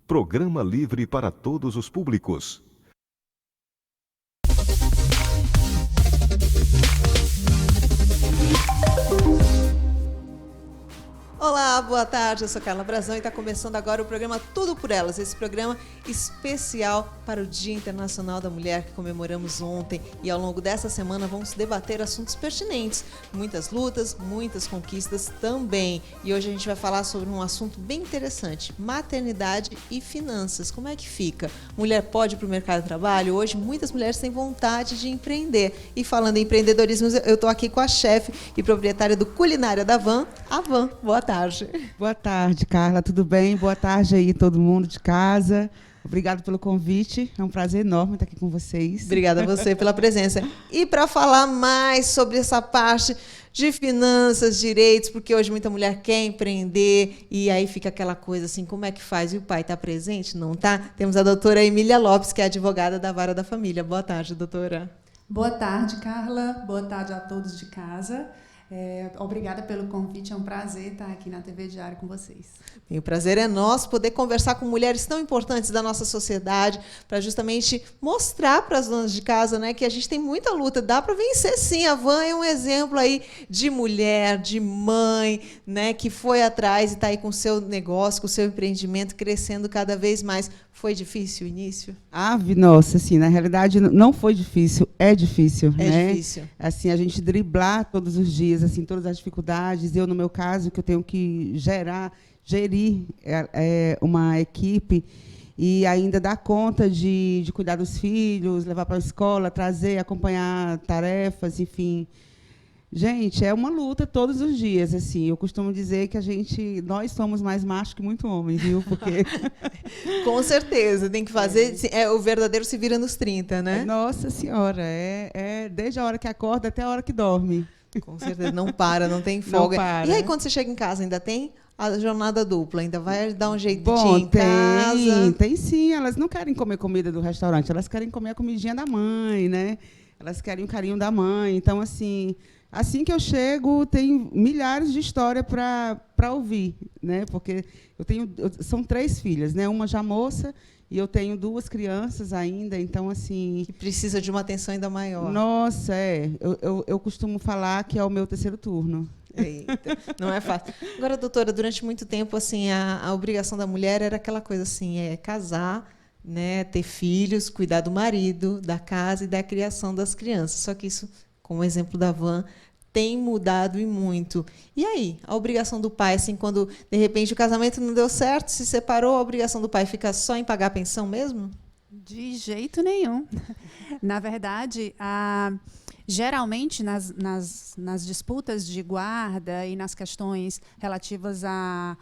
Programa livre para todos os públicos. Olá, boa tarde, eu sou Carla Brazão e está começando agora o programa Tudo por Elas, esse programa especial para o Dia Internacional da Mulher que comemoramos ontem, e ao longo dessa semana vamos debater assuntos pertinentes, muitas lutas, muitas conquistas também, e hoje a gente vai falar sobre um assunto bem interessante, maternidade e finanças. Como é que fica? Mulher pode ir para o mercado de trabalho? Hoje muitas mulheres têm vontade de empreender, e falando em empreendedorismo, eu estou aqui com a chefe e proprietária do Culinária da Van, a Van. Boa tarde. Boa tarde, Carla, tudo bem? Boa tarde aí todo mundo de casa. Obrigado pelo convite, é um prazer enorme estar aqui com vocês. Obrigada a você pela presença. E para falar mais sobre essa parte de finanças, direitos, porque hoje muita mulher quer empreender e aí fica aquela coisa assim, como é que faz? E o pai está presente? Não está? Temos a doutora Emília Lopes, que é advogada da Vara da Família. Boa tarde, doutora. Boa tarde, Carla. Boa tarde a todos de casa. Obrigada pelo convite, é um prazer estar aqui na TV Diário com vocês. E o prazer é nosso poder conversar com mulheres tão importantes da nossa sociedade para justamente mostrar para as donas de casa, né, que a gente tem muita luta, dá para vencer sim. A Van é um exemplo aí de mulher, de mãe, né, que foi atrás e está aí com o seu negócio, com o seu empreendimento crescendo cada vez mais. Foi difícil o início? Nossa, assim, na realidade não foi difícil, é difícil, né? É difícil. Assim, a gente driblar todos os dias, assim, todas as dificuldades. Eu, no meu caso, que eu tenho que gerir uma equipe e ainda dar conta de cuidar dos filhos, levar para a escola, trazer, acompanhar tarefas, enfim. Gente, é uma luta todos os dias, assim. Eu costumo dizer que nós somos mais machos que muito homem, viu? Porque com certeza, tem que fazer, o verdadeiro se vira nos 30, né? Nossa Senhora, desde a hora que acorda até a hora que dorme. Com certeza, não para, não tem folga. Não para. E aí, quando você chega em casa, ainda tem a jornada dupla? Ainda vai dar um jeito de ir em casa? Tem sim. Elas não querem comer comida do restaurante, elas querem comer a comidinha da mãe, né? Elas querem o carinho da mãe. Então, assim que eu chego, tem milhares de histórias para ouvir, né? Porque são 3 filhas, né? Uma já moça e eu tenho 2 crianças ainda, então assim que precisa de uma atenção ainda maior. Nossa, eu costumo falar que é o meu terceiro turno. Eita, não é fácil. Agora, doutora, durante muito tempo assim a obrigação da mulher era aquela coisa assim, casar, né? Ter filhos, cuidar do marido, da casa e da criação das crianças. Só que isso, como o exemplo da Van, tem mudado e muito. E aí, a obrigação do pai, assim, quando de repente o casamento não deu certo, se separou, a obrigação do pai fica só em pagar a pensão mesmo? De jeito nenhum. Na verdade, geralmente nas disputas de guarda e nas questões relativas à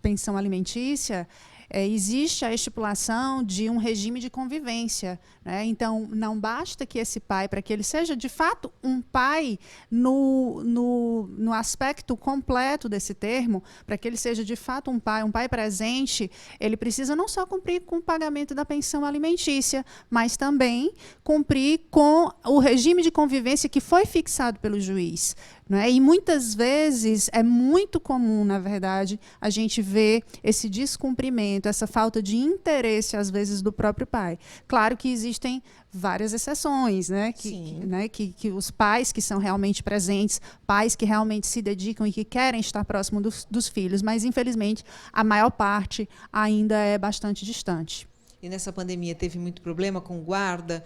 pensão alimentícia, existe a estipulação de um regime de convivência, né? Então, não basta que esse pai, para que ele seja, de fato, um pai no aspecto completo desse termo, para que ele seja, de fato, um pai presente, ele precisa não só cumprir com o pagamento da pensão alimentícia, mas também cumprir com o regime de convivência que foi fixado pelo juiz. Né? E muitas vezes é muito comum, na verdade, a gente ver esse descumprimento, essa falta de interesse, às vezes, do próprio pai. Claro que existem várias exceções, né? Que os pais que são realmente presentes, pais que realmente se dedicam e que querem estar próximo dos filhos, mas, infelizmente, a maior parte ainda é bastante distante. E nessa pandemia teve muito problema com guarda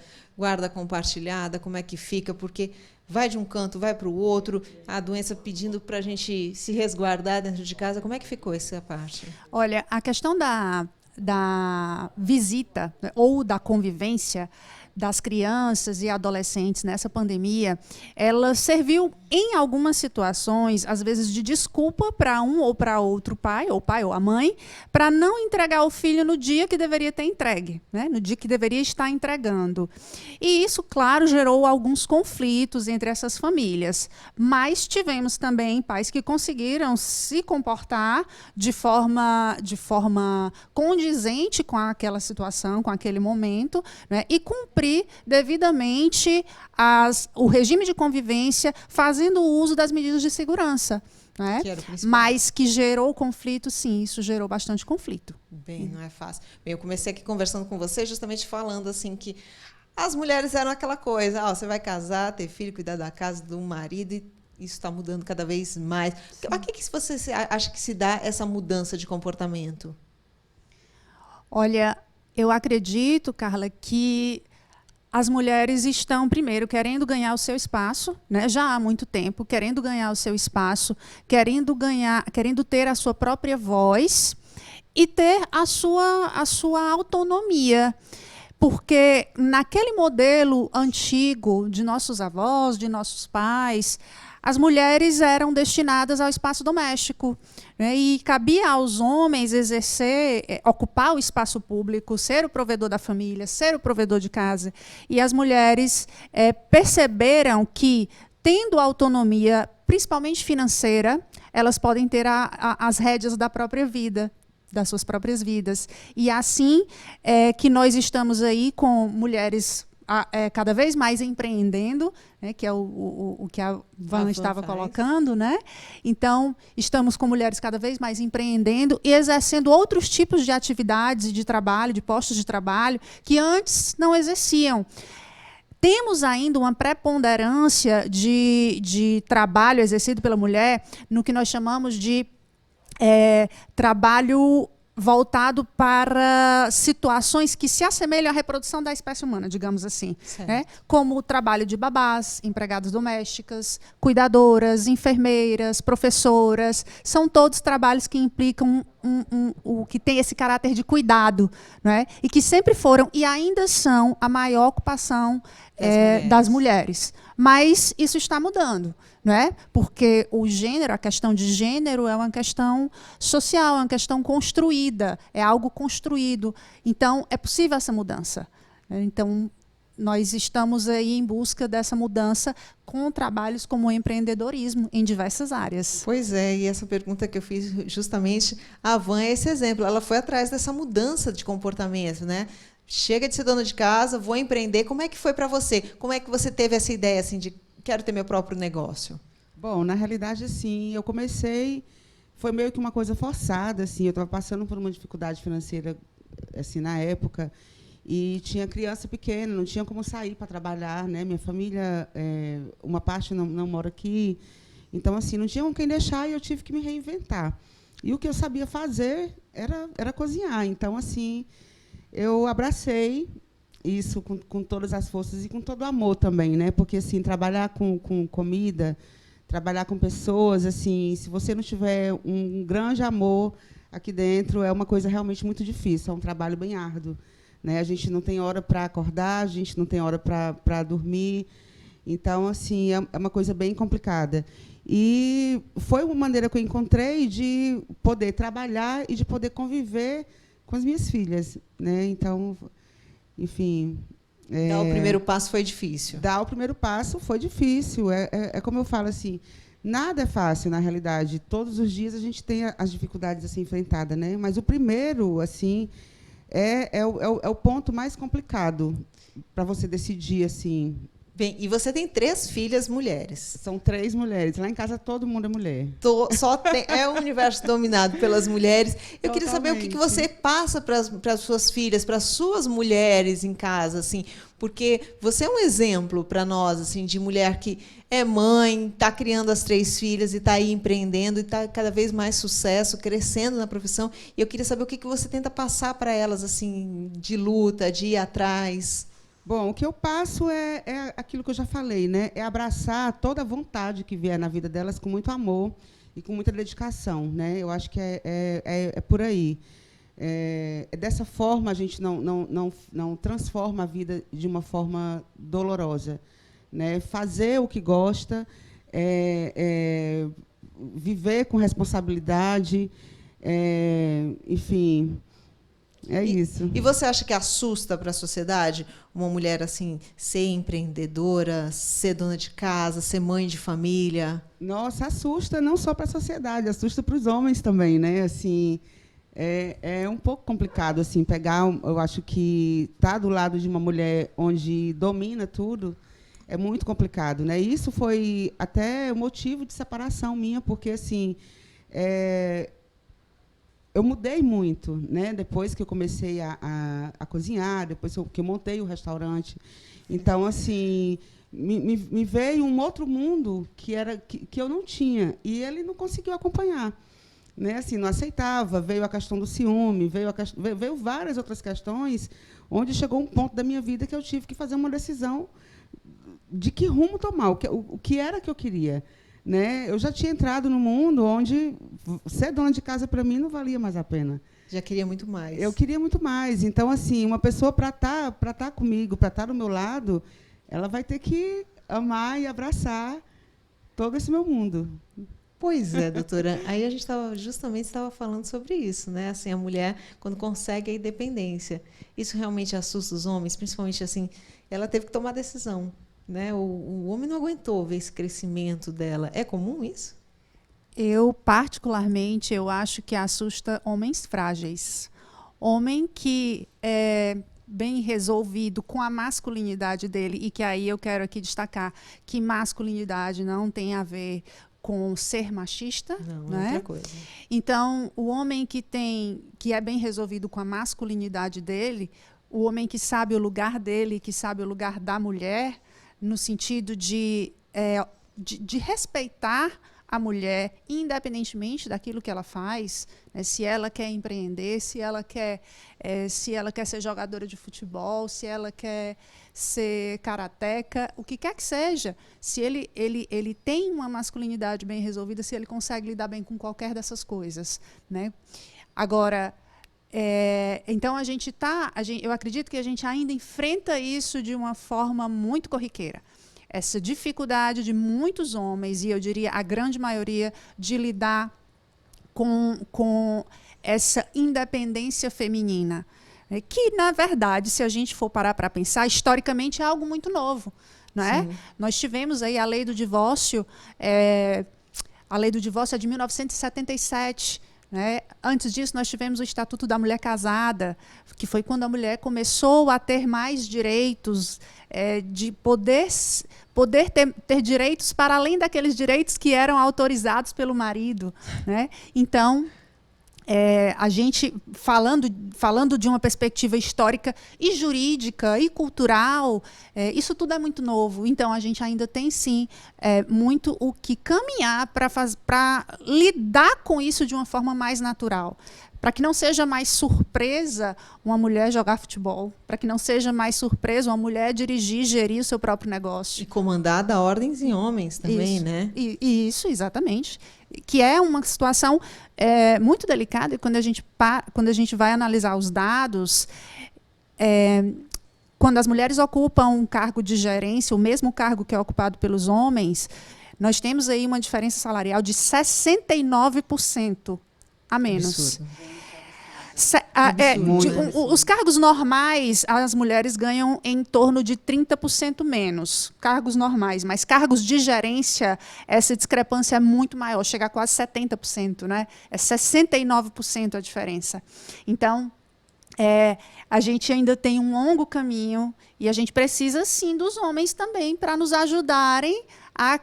compartilhada, como é que fica? Porque vai de um canto, vai para o outro, a doença pedindo para a gente se resguardar dentro de casa. Como é que ficou essa parte? Olha, a questão da visita, né, ou da convivência das crianças e adolescentes nessa pandemia, ela serviu em algumas situações, às vezes de desculpa para um ou para outro pai ou a mãe, para não entregar o filho no dia que deveria ter entregue, né? No dia que deveria estar entregando. E isso, claro, gerou alguns conflitos entre essas famílias. Mas tivemos também pais que conseguiram se comportar de forma condizente com aquela situação, com aquele momento, né? E cumprir devidamente o regime de convivência, fazendo uso das medidas de segurança. né? Que era o principal. Mas que gerou conflito, sim, isso gerou bastante conflito. Bem, não é fácil. Bem, eu comecei aqui conversando com você, justamente falando assim que as mulheres eram aquela coisa, ó, você vai casar, ter filho, cuidar da casa do marido, e isso está mudando cada vez mais. A que você acha que se dá essa mudança de comportamento? Olha, eu acredito, Carla, que as mulheres estão, primeiro, querendo ganhar o seu espaço, né? Já há muito tempo, querendo ganhar o seu espaço, querendo ter a sua própria voz e ter a sua autonomia. Porque naquele modelo antigo de nossos avós, de nossos pais, as mulheres eram destinadas ao espaço doméstico, né? E cabia aos homens ocupar o espaço público, ser o provedor da família, ser o provedor de casa. E as mulheres perceberam que, tendo autonomia, principalmente financeira, elas podem ter as rédeas da própria vida, das suas próprias vidas. E assim que nós estamos aí com mulheres cada vez mais empreendendo, né, que é o que a Van estava colocando, né? Então, estamos com mulheres cada vez mais empreendendo e exercendo outros tipos de atividades de trabalho, de postos de trabalho, que antes não exerciam. Temos ainda uma preponderância de trabalho exercido pela mulher no que nós chamamos de trabalho voltado para situações que se assemelham à reprodução da espécie humana, digamos assim, né? Como o trabalho de babás, empregadas domésticas, cuidadoras, enfermeiras, professoras. São todos trabalhos que implicam que tem esse caráter de cuidado, né? E que sempre foram e ainda são a maior ocupação das mulheres. Mas isso está mudando, né? Porque o gênero, a questão de gênero é uma questão social, é uma questão construída, é algo construído. Então, é possível essa mudança. Então, nós estamos aí em busca dessa mudança com trabalhos como o empreendedorismo em diversas áreas. Pois é, e essa pergunta que eu fiz justamente, a Van é esse exemplo. Ela foi atrás dessa mudança de comportamento, né? Chega de ser dona de casa, vou empreender. Como é que foi para você? Como é que você teve essa ideia assim de quero ter meu próprio negócio? Bom, na realidade, assim, eu comecei, foi meio que uma coisa forçada, assim, eu estava passando por uma dificuldade financeira, assim, na época, e tinha criança pequena, não tinha como sair para trabalhar, né? Minha família, uma parte não mora aqui, então, assim, não tinha com quem deixar e eu tive que me reinventar. E o que eu sabia fazer era cozinhar, então, assim, eu abracei isso com todas as forças e com todo o amor também, né? Porque assim, trabalhar com comida, trabalhar com pessoas, assim, se você não tiver um grande amor aqui dentro, é uma coisa realmente muito difícil, é um trabalho bem árduo, né? A gente não tem hora para acordar, a gente não tem hora para dormir, então assim, é uma coisa bem complicada. E foi uma maneira que eu encontrei de poder trabalhar e de poder conviver com as minhas filhas, né? Então, enfim... Dar o primeiro passo foi difícil. Dar o primeiro passo foi difícil. É como eu falo, assim, nada é fácil, na realidade. Todos os dias a gente tem as dificuldades a ser enfrentada, né? Mas o primeiro, assim, é o ponto mais complicado para você decidir, assim. Bem, e você tem 3 filhas mulheres. São 3 mulheres. Lá em casa todo mundo é mulher. É um universo dominado pelas mulheres. Eu queria saber o que você passa para as suas filhas, para as suas mulheres em casa, assim, porque você é um exemplo para nós, assim, de mulher que é mãe, está criando as 3 filhas e está aí empreendendo e está cada vez mais sucesso, crescendo na profissão. E eu queria saber o que você tenta passar para elas, assim, de luta, de ir atrás. Bom, o que eu passo é aquilo que eu já falei, né? É abraçar toda a vontade que vier na vida delas com muito amor e com muita dedicação, né? Eu acho que é por aí. Dessa forma a gente não transforma a vida de uma forma dolorosa, né? Fazer o que gosta, viver com responsabilidade, enfim. É isso. E você acha que assusta para a sociedade uma mulher assim ser empreendedora, ser dona de casa, ser mãe de família? Nossa, assusta não só para a sociedade, assusta para os homens também, né? Assim, é um pouco complicado assim pegar. Eu acho que estar do lado de uma mulher onde domina tudo é muito complicado, né? Isso foi até o motivo de separação minha, porque assim, eu mudei muito, né? Depois que eu comecei a cozinhar, depois que eu montei o restaurante. Então, assim, me veio um outro mundo que eu não tinha, e ele não conseguiu acompanhar. Né? Assim, não aceitava, veio a questão do ciúme, veio várias outras questões, onde chegou um ponto da minha vida que eu tive que fazer uma decisão de que rumo tomar, o que era que eu queria. Né? Eu já tinha entrado no mundo onde ser dona de casa, para mim, não valia mais a pena. Já queria muito mais. Eu queria muito mais. Então, assim, uma pessoa, para tá comigo, para estar do meu lado, ela vai ter que amar e abraçar todo esse meu mundo. Pois é, doutora. Aí a gente justamente estava falando sobre isso, né? Assim, a mulher, quando consegue a independência, isso realmente assusta os homens, principalmente assim, ela teve que tomar decisão, né? O homem não aguentou ver esse crescimento dela. É comum isso? Eu, particularmente, eu acho que assusta homens frágeis. Homem que é bem resolvido com a masculinidade dele, e que aí eu quero aqui destacar que masculinidade não tem a ver com ser machista, não é outra coisa. Então, o homem que é bem resolvido com a masculinidade dele, o homem que sabe o lugar dele, que sabe o lugar da mulher, no sentido de respeitar a mulher, independentemente daquilo que ela faz, né? Se ela quer empreender, se ela quer ser jogadora de futebol, se ela quer ser karateca, o que quer que seja, se ele tem uma masculinidade bem resolvida, se ele consegue lidar bem com qualquer dessas coisas, né? Agora, então eu acredito que a gente ainda enfrenta isso de uma forma muito corriqueira. Essa dificuldade de muitos homens, e eu diria a grande maioria, de lidar com essa independência feminina, que, na verdade, se a gente for parar para pensar, historicamente é algo muito novo. Não é? Nós tivemos aí a lei do divórcio, a lei do divórcio é de 1977. Né? Antes disso, nós tivemos o Estatuto da Mulher Casada, que foi quando a mulher começou a ter mais direitos, de poder ter direitos para além daqueles direitos que eram autorizados pelo marido. Né? Então, a gente, falando de uma perspectiva histórica e jurídica e cultural, isso tudo é muito novo. Então, a gente ainda tem, sim, muito o que caminhar para lidar com isso de uma forma mais natural. Para que não seja mais surpresa uma mulher jogar futebol, para que não seja mais surpresa uma mulher dirigir, gerir o seu próprio negócio. E comandar ordens em homens também, isso, né? Isso, exatamente. Que é uma situação muito delicada, e quando a gente vai analisar os dados, quando as mulheres ocupam um cargo de gerência, o mesmo cargo que é ocupado pelos homens, nós temos aí uma diferença salarial de 69% a menos. Os cargos normais, as mulheres ganham em torno de 30% menos, cargos normais, mas cargos de gerência, essa discrepância é muito maior, chega a quase 70%, né? É 69% a diferença. Então, a gente ainda tem um longo caminho, e a gente precisa, sim, dos homens também, para nos ajudarem a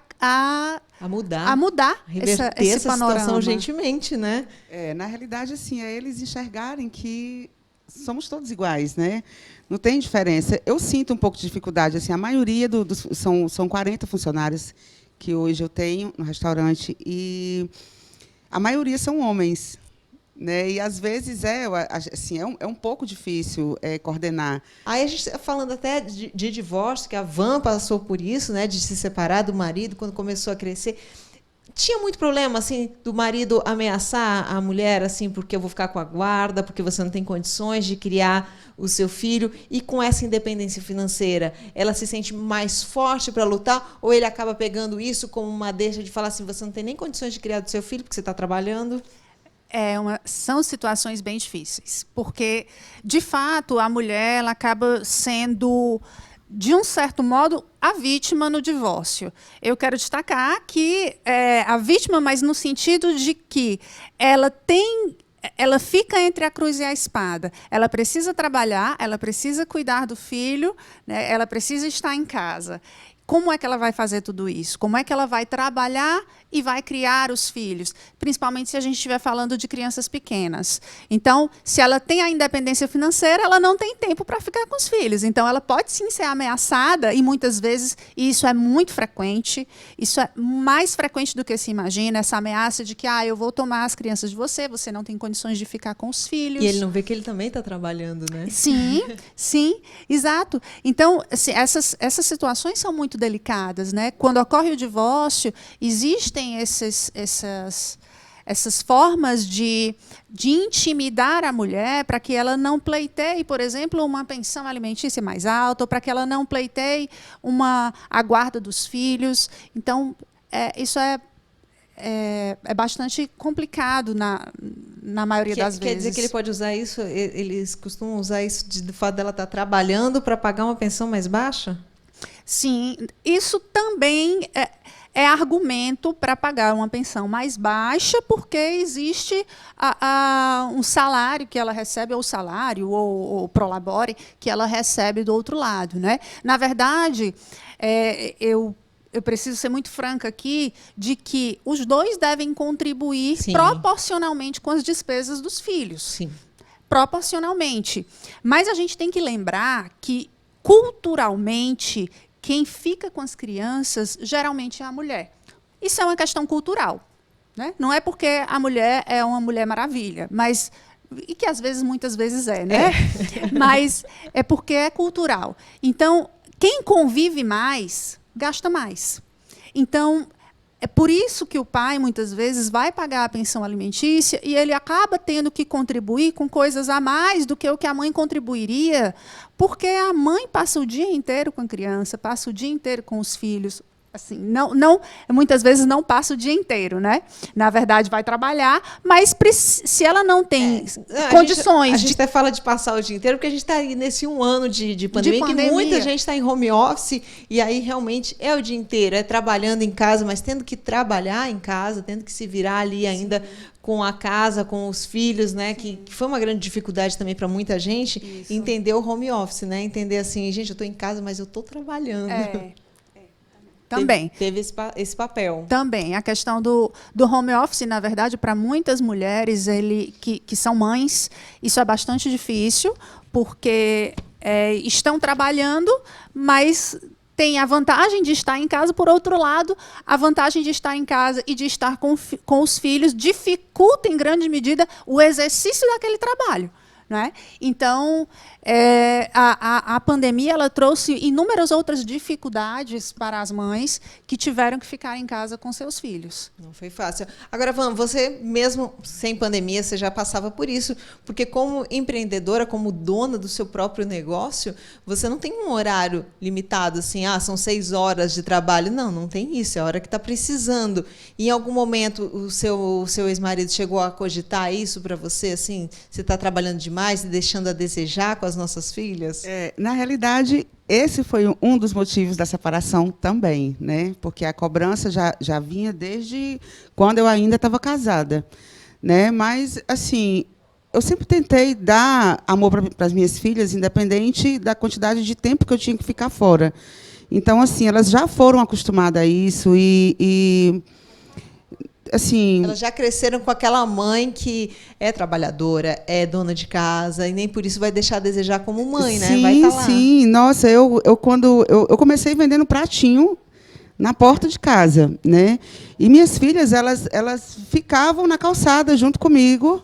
mudar reverter esse essa panorama. Situação urgentemente, né? Na realidade, assim, é eles enxergarem que somos todos iguais, né? Não tem diferença. Eu sinto um pouco de dificuldade. Assim, a maioria são 40 funcionários que hoje eu tenho no restaurante, e a maioria são homens. Né? E, às vezes, é um pouco difícil coordenar. Aí a gente está falando até de divórcio, que a Van passou por isso, né, de se separar do marido quando começou a crescer. Tinha muito problema, assim, do marido ameaçar a mulher, assim, porque eu vou ficar com a guarda, porque você não tem condições de criar o seu filho, e com essa independência financeira, ela se sente mais forte para lutar, ou ele acaba pegando isso como uma deixa de falar assim, você não tem nem condições de criar do seu filho, porque você está trabalhando? São situações bem difíceis, porque, de fato, a mulher ela acaba sendo, de um certo modo, a vítima no divórcio. Eu quero destacar que a vítima, mas no sentido de que ela fica entre a cruz e a espada. Ela precisa trabalhar, ela precisa cuidar do filho, né, ela precisa estar em casa. como é que ela vai fazer tudo isso? Como é que ela vai trabalhar e vai criar os filhos? Principalmente se a gente estiver falando de crianças pequenas. Então, se ela tem a independência financeira, ela não tem tempo para ficar com os filhos. Então, ela pode sim ser ameaçada, e muitas vezes, e isso é muito frequente, isso é mais frequente do que se imagina, essa ameaça de que eu vou tomar as crianças de você, você não tem condições de ficar com os filhos. E ele não vê que ele também está trabalhando, né? Sim, sim, exato. Então, assim, essas situações são muito delicadas, né? Quando ocorre o divórcio, existem essas formas de intimidar a mulher para que ela não pleiteie, por exemplo, uma pensão alimentícia mais alta, ou para que ela não pleiteie a guarda dos filhos. Então, isso é bastante complicado na maioria das vezes. Quer dizer que ele pode usar isso, eles costumam usar isso do fato dela estar trabalhando para pagar uma pensão mais baixa? Sim, isso também é argumento para pagar uma pensão mais baixa, porque existe um salário que ela recebe, ou salário, ou prolabore, que ela recebe do outro lado, né? Na verdade, eu preciso ser muito franca aqui de que os dois devem contribuir Sim. proporcionalmente com as despesas dos filhos. Sim. Proporcionalmente. Mas a gente tem que lembrar que, culturalmente, quem fica com as crianças geralmente é a mulher. Isso é uma questão cultural, né? Não é porque a mulher é uma mulher maravilha, mas e que muitas vezes é, né? Mas é porque é cultural. Então, quem convive mais gasta mais. Então, é por isso que o pai, muitas vezes, vai pagar a pensão alimentícia e ele acaba tendo que contribuir com coisas a mais do que o que a mãe contribuiria, porque a mãe passa o dia inteiro com a criança, passa o dia inteiro com os filhos. Assim, muitas vezes não passa o dia inteiro, né? Na verdade, vai trabalhar, mas se ela não tem condições... A gente até fala de passar o dia inteiro, porque a gente está aí nesse 1 ano de pandemia, que muita gente está em home office, e aí realmente é o dia inteiro, é trabalhando em casa, mas tendo que trabalhar em casa, tendo que se virar ali ainda... Sim. Com a casa, com os filhos, né? Que foi uma grande dificuldade também para muita gente. Isso. Entender o home office, né? Entender assim, gente, eu estou em casa, mas eu estou trabalhando. Também. Teve esse papel. Também. A questão do home office, na verdade, para muitas mulheres que são mães, isso é bastante difícil, porque estão trabalhando, mas tem a vantagem de estar em casa. Por outro lado, a vantagem de estar em casa e de estar com os filhos dificulta, em grande medida, o exercício daquele trabalho. Né? Então, a pandemia ela trouxe inúmeras outras dificuldades para as mães que tiveram que ficar em casa com seus filhos. Não foi fácil. Agora, Van, você mesmo sem pandemia, você já passava por isso, porque como empreendedora, como dona do seu próprio negócio, você não tem um horário limitado, assim, são 6 horas de trabalho. Não tem isso, é a hora que está precisando. E em algum momento o seu ex-marido chegou a cogitar isso para você, assim, você está trabalhando demais e deixando a desejar com as nossas filhas? Na realidade, esse foi um dos motivos da separação também, né? Porque a cobrança já vinha desde quando eu ainda estava casada, né? Mas, assim, eu sempre tentei dar amor para as minhas filhas, independente da quantidade de tempo que eu tinha que ficar fora. Então, assim, elas já foram acostumadas a isso e assim, elas já cresceram com aquela mãe que é trabalhadora, é dona de casa, e nem por isso vai deixar a desejar como mãe, sim, né? Vai estar lá. Sim, nossa, quando eu comecei vendendo pratinho na porta de casa, né? E minhas filhas, elas ficavam na calçada junto comigo.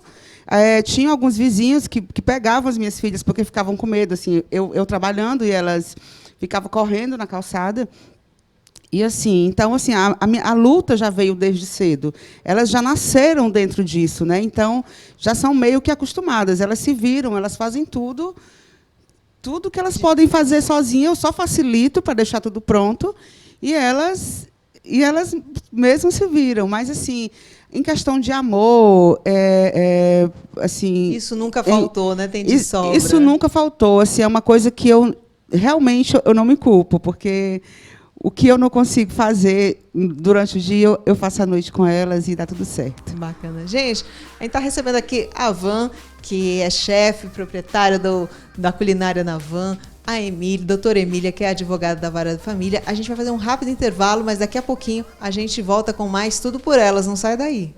Tinha alguns vizinhos que pegavam as minhas filhas porque ficavam com medo, assim, eu trabalhando e elas ficavam correndo na calçada. E assim, então assim, a luta já veio desde cedo. Elas já nasceram dentro disso, né? Então já são meio que acostumadas. Elas se viram, elas fazem tudo que elas podem fazer sozinhas. Eu só facilito para deixar tudo pronto e elas mesmo se viram. Mas assim, em questão de amor, assim, isso nunca faltou, né? Tem de sobra. Isso nunca faltou. Assim, é uma coisa que eu realmente não me culpo, porque o que eu não consigo fazer durante o dia, eu faço à noite com elas e dá tudo certo. Bacana. Gente, a gente está recebendo aqui a Van, que é chefe, proprietária da culinária na Van, a Emília, doutora Emília, que é advogada da Vara da Família. A gente vai fazer um rápido intervalo, mas daqui a pouquinho a gente volta com mais Tudo por Elas. Não sai daí.